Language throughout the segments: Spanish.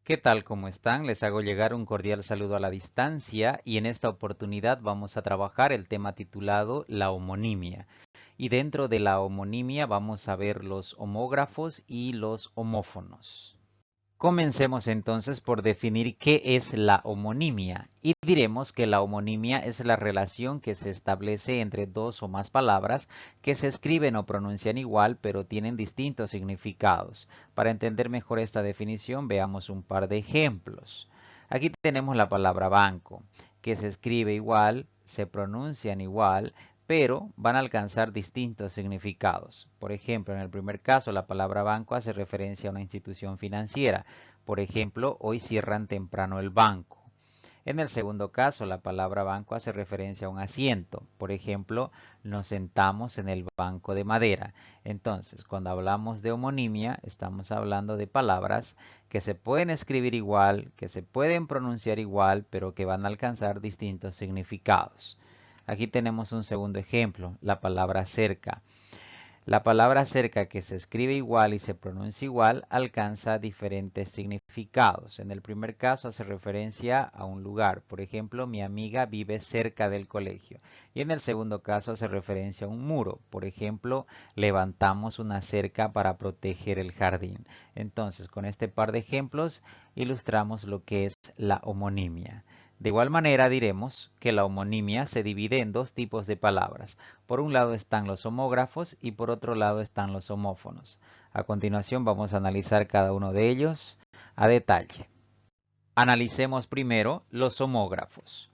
¿Qué tal? ¿Cómo están? Les hago llegar un cordial saludo a la distancia y en esta oportunidad vamos a trabajar el tema titulado la homonimia. Y dentro de la homonimia vamos a ver los homógrafos y los homófonos. Comencemos entonces por definir qué es la homonimia y diremos que la homonimia es la relación que se establece entre dos o más palabras que se escriben o pronuncian igual pero tienen distintos significados. Para entender mejor esta definición veamos un par de ejemplos. Aquí tenemos la palabra banco, que se escribe igual, se pronuncian igual, pero van a alcanzar distintos significados. Por ejemplo, en el primer caso, la palabra banco hace referencia a una institución financiera. Por ejemplo, hoy cierran temprano el banco. En el segundo caso, la palabra banco hace referencia a un asiento. Por ejemplo, nos sentamos en el banco de madera. Entonces, cuando hablamos de homonimia, estamos hablando de palabras que se pueden escribir igual, que se pueden pronunciar igual, pero que van a alcanzar distintos significados. Aquí tenemos un segundo ejemplo, la palabra cerca. La palabra cerca, que se escribe igual y se pronuncia igual, alcanza diferentes significados. En el primer caso hace referencia a un lugar. Por ejemplo, mi amiga vive cerca del colegio. Y en el segundo caso hace referencia a un muro. Por ejemplo, levantamos una cerca para proteger el jardín. Entonces, con este par de ejemplos ilustramos lo que es la homonimia. De igual manera diremos que la homonimia se divide en dos tipos de palabras. Por un lado están los homógrafos y por otro lado están los homófonos. A continuación vamos a analizar cada uno de ellos a detalle. Analicemos primero los homógrafos.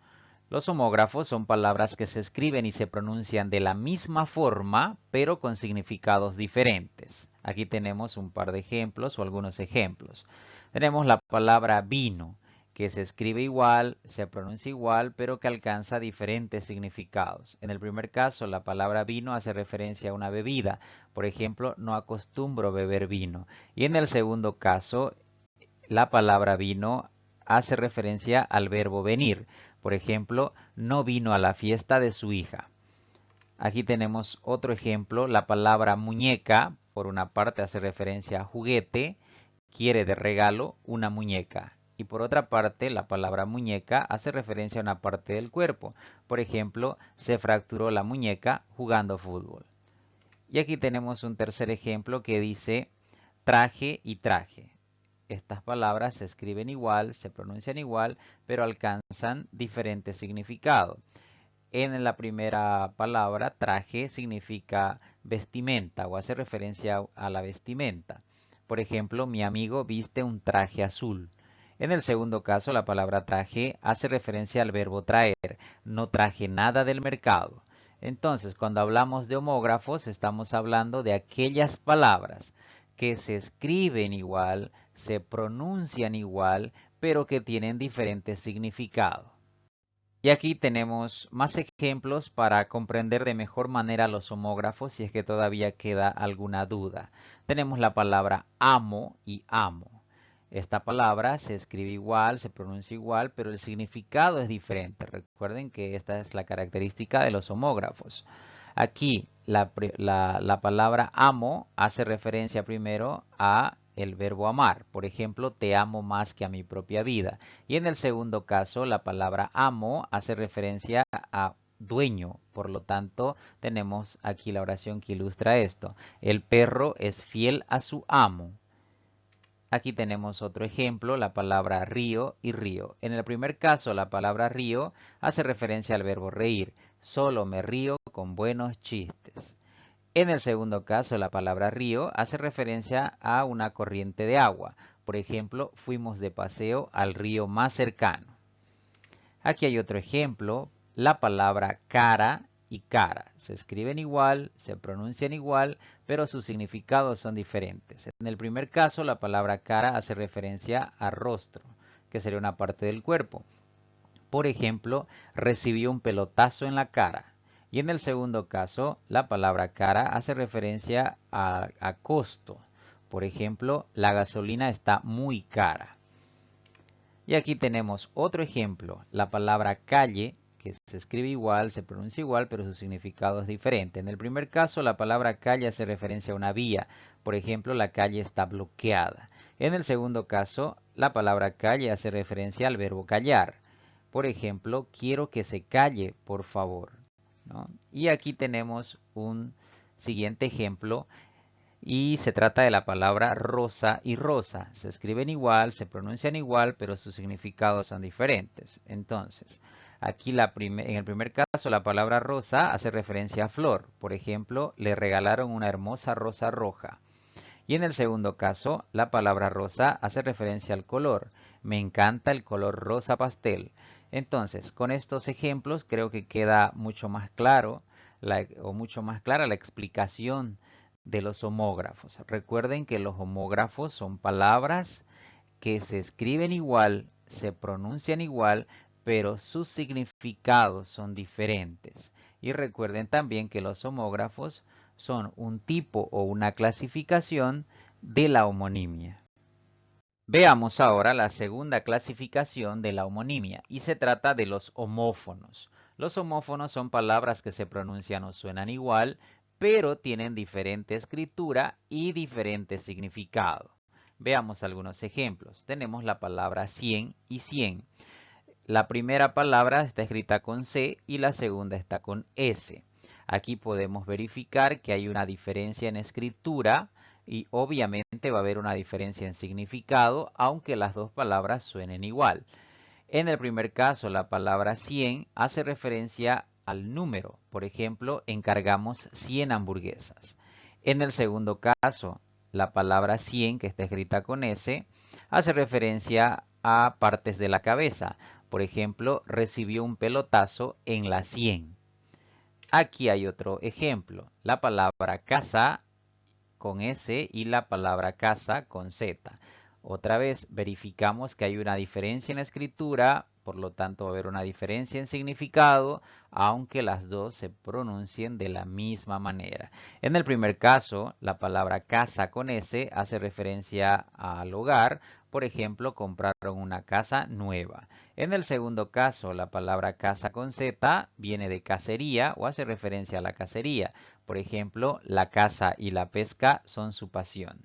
Los homógrafos son palabras que se escriben y se pronuncian de la misma forma, pero con significados diferentes. Aquí tenemos un par de ejemplos o algunos ejemplos. Tenemos la palabra vino, que se escribe igual, se pronuncia igual, pero que alcanza diferentes significados. En el primer caso, la palabra vino hace referencia a una bebida. Por ejemplo, no acostumbro beber vino. Y en el segundo caso, la palabra vino hace referencia al verbo venir. Por ejemplo, no vino a la fiesta de su hija. Aquí tenemos otro ejemplo, la palabra muñeca, por una parte hace referencia a juguete, quiere de regalo una muñeca. Y por otra parte, la palabra muñeca hace referencia a una parte del cuerpo. Por ejemplo, se fracturó la muñeca jugando fútbol. Y aquí tenemos un tercer ejemplo que dice traje y traje. Estas palabras se escriben igual, se pronuncian igual, pero alcanzan diferentes significados. En la primera palabra, traje significa vestimenta o hace referencia a la vestimenta. Por ejemplo, mi amigo viste un traje azul. En el segundo caso, la palabra traje hace referencia al verbo traer. No traje nada del mercado. Entonces, cuando hablamos de homógrafos, estamos hablando de aquellas palabras que se escriben igual, se pronuncian igual, pero que tienen diferentes significados. Y aquí tenemos más ejemplos para comprender de mejor manera los homógrafos si es que todavía queda alguna duda. Tenemos la palabra amo y amo. Esta palabra se escribe igual, se pronuncia igual, pero el significado es diferente. Recuerden que esta es la característica de los homógrafos. Aquí la palabra amo hace referencia primero a el verbo amar. Por ejemplo, te amo más que a mi propia vida. Y en el segundo caso, la palabra amo hace referencia a dueño. Por lo tanto, tenemos aquí la oración que ilustra esto. El perro es fiel a su amo. Aquí tenemos otro ejemplo, la palabra río y río. En el primer caso, la palabra río hace referencia al verbo reír. Solo me río con buenos chistes. En el segundo caso, la palabra río hace referencia a una corriente de agua. Por ejemplo, fuimos de paseo al río más cercano. Aquí hay otro ejemplo, la palabra cara y cara. Se escriben igual, se pronuncian igual, pero sus significados son diferentes. En el primer caso, la palabra cara hace referencia a rostro, que sería una parte del cuerpo. Por ejemplo, recibió un pelotazo en la cara. Y en el segundo caso, la palabra cara hace referencia a costo. Por ejemplo, la gasolina está muy cara. Y aquí tenemos otro ejemplo, la palabra calle, que se escribe igual, se pronuncia igual, pero su significado es diferente. En el primer caso, la palabra calle hace referencia a una vía. Por ejemplo, la calle está bloqueada. En el segundo caso, la palabra calle hace referencia al verbo callar. Por ejemplo, quiero que se calle, por favor, ¿no? Y aquí tenemos un siguiente ejemplo y se trata de la palabra rosa y rosa. Se escriben igual, se pronuncian igual, pero sus significados son diferentes. Entonces, aquí en el primer caso la palabra rosa hace referencia a flor. Por ejemplo, le regalaron una hermosa rosa roja. Y en el segundo caso, la palabra rosa hace referencia al color. Me encanta el color rosa pastel. Entonces, con estos ejemplos creo que queda mucho más claro mucho más clara la explicación de los homógrafos. Recuerden que los homógrafos son palabras que se escriben igual, se pronuncian igual, pero sus significados son diferentes. Y recuerden también que los homógrafos son un tipo o una clasificación de la homonimia. Veamos ahora la segunda clasificación de la homonimia y se trata de los homófonos. Los homófonos son palabras que se pronuncian o suenan igual, pero tienen diferente escritura y diferente significado. Veamos algunos ejemplos. Tenemos la palabra 100 y 100. La primera palabra está escrita con C y la segunda está con S. Aquí podemos verificar que hay una diferencia en escritura y obviamente va a haber una diferencia en significado, aunque las dos palabras suenen igual. En el primer caso, la palabra 100 hace referencia al número. Por ejemplo, encargamos 100 hamburguesas. En el segundo caso, la palabra 100, que está escrita con S, hace referencia a partes de la cabeza. Por ejemplo, recibió un pelotazo en la 100. Aquí hay otro ejemplo. La palabra casa con S y la palabra casa con Z. Otra vez verificamos que hay una diferencia en la escritura, por lo tanto va a haber una diferencia en significado, aunque las dos se pronuncien de la misma manera. En el primer caso, la palabra casa con S hace referencia al hogar. Por ejemplo, compraron una casa nueva. En el segundo caso, la palabra casa con Z viene de cacería o hace referencia a la cacería. Por ejemplo, la caza y la pesca son su pasión.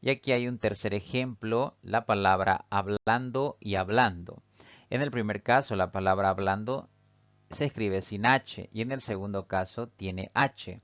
Y aquí hay un tercer ejemplo, la palabra hablando y hablando. En el primer caso, la palabra hablando se escribe sin H y en el segundo caso tiene H.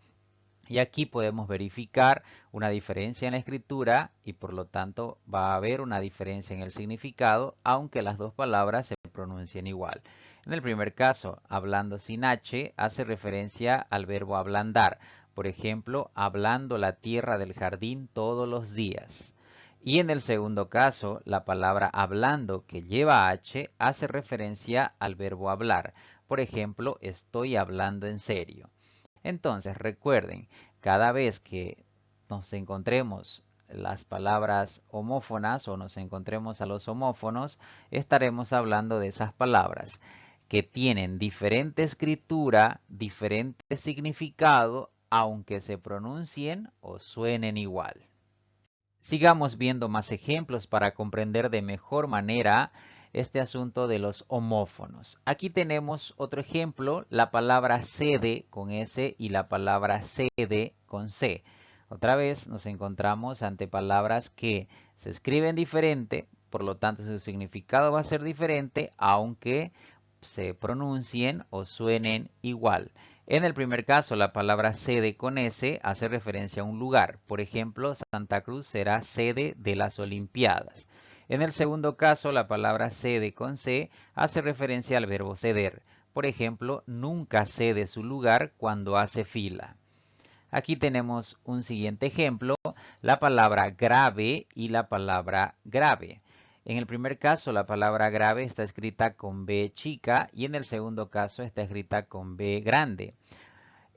Y aquí podemos verificar una diferencia en la escritura y por lo tanto va a haber una diferencia en el significado, aunque las dos palabras se pronuncien igual. En el primer caso, hablando sin H, hace referencia al verbo ablandar. Por ejemplo, hablando la tierra del jardín todos los días. Y en el segundo caso, la palabra hablando que lleva H hace referencia al verbo hablar. Por ejemplo, estoy hablando en serio. Entonces, recuerden, cada vez que nos encontremos las palabras homófonas o nos encontremos a los homófonos, estaremos hablando de esas palabras que tienen diferente escritura, diferente significado, aunque se pronuncien o suenen igual. Sigamos viendo más ejemplos para comprender de mejor manera este asunto de los homófonos. Aquí tenemos otro ejemplo, la palabra sede con S y la palabra sede con C. Otra vez nos encontramos ante palabras que se escriben diferente, por lo tanto su significado va a ser diferente, aunque se pronuncien o suenen igual. En el primer caso, la palabra sede con S hace referencia a un lugar. Por ejemplo, Santa Cruz será sede de las Olimpiadas. En el segundo caso, la palabra cede con C hace referencia al verbo ceder. Por ejemplo, nunca cede su lugar cuando hace fila. Aquí tenemos un siguiente ejemplo, la palabra grave y la palabra grave. En el primer caso, la palabra grave está escrita con B chica y en el segundo caso está escrita con B grande.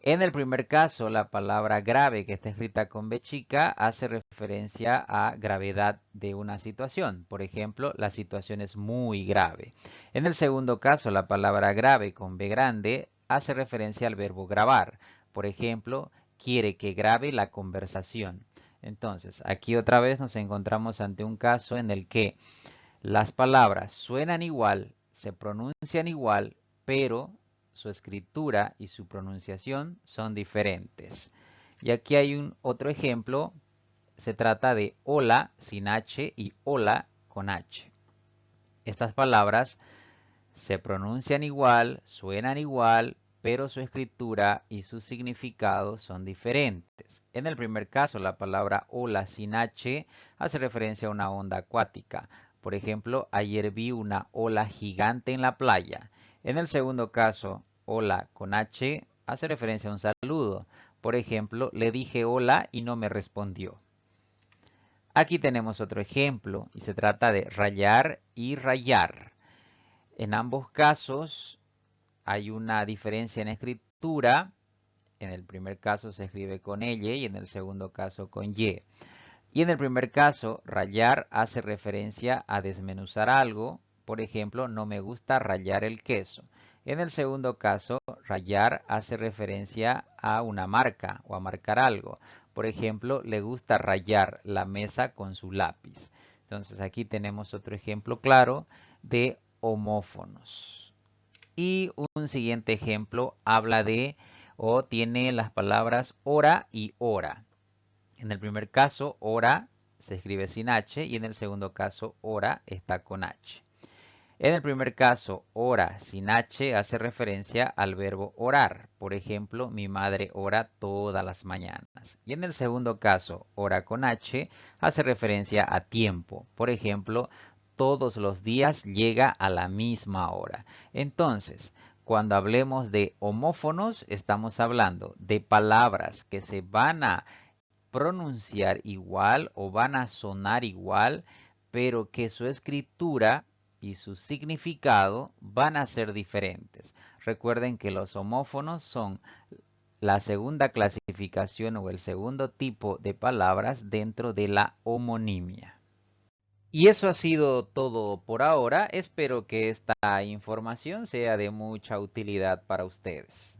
En el primer caso, la palabra grave que está escrita con B chica hace referencia a gravedad de una situación. Por ejemplo, la situación es muy grave. En el segundo caso, la palabra grave con B grande hace referencia al verbo grabar. Por ejemplo, quiere que grabe la conversación. Entonces, aquí otra vez nos encontramos ante un caso en el que las palabras suenan igual, se pronuncian igual, pero su escritura y su pronunciación son diferentes. Y aquí hay otro ejemplo, se trata de hola sin H y hola con H. Estas palabras se pronuncian igual, suenan igual, pero su escritura y su significado son diferentes. En el primer caso, la palabra ola sin H hace referencia a una onda acuática. Por ejemplo, ayer vi una ola gigante en la playa. En el segundo caso, ola con H hace referencia a un saludo. Por ejemplo, le dije hola y no me respondió. Aquí tenemos otro ejemplo y se trata de rayar y rayar. En ambos casos hay una diferencia en escritura. En el primer caso se escribe con L y en el segundo caso con Y. Y en el primer caso, rayar hace referencia a desmenuzar algo. Por ejemplo, no me gusta rayar el queso. En el segundo caso, rayar hace referencia a una marca o a marcar algo. Por ejemplo, le gusta rayar la mesa con su lápiz. Entonces aquí tenemos otro ejemplo claro de homófonos. Y un siguiente ejemplo habla de o tiene las palabras hora y hora. En el primer caso, hora se escribe sin H y en el segundo caso, hora está con H. En el primer caso, hora sin H hace referencia al verbo orar. Por ejemplo, mi madre ora todas las mañanas. Y en el segundo caso, hora con H hace referencia a tiempo. Por ejemplo, todos los días llega a la misma hora. Entonces, cuando hablemos de homófonos, estamos hablando de palabras que se van a pronunciar igual o van a sonar igual, pero que su escritura y su significado van a ser diferentes. Recuerden que los homófonos son la segunda clasificación o el segundo tipo de palabras dentro de la homonimia. Y eso ha sido todo por ahora. Espero que esta información sea de mucha utilidad para ustedes.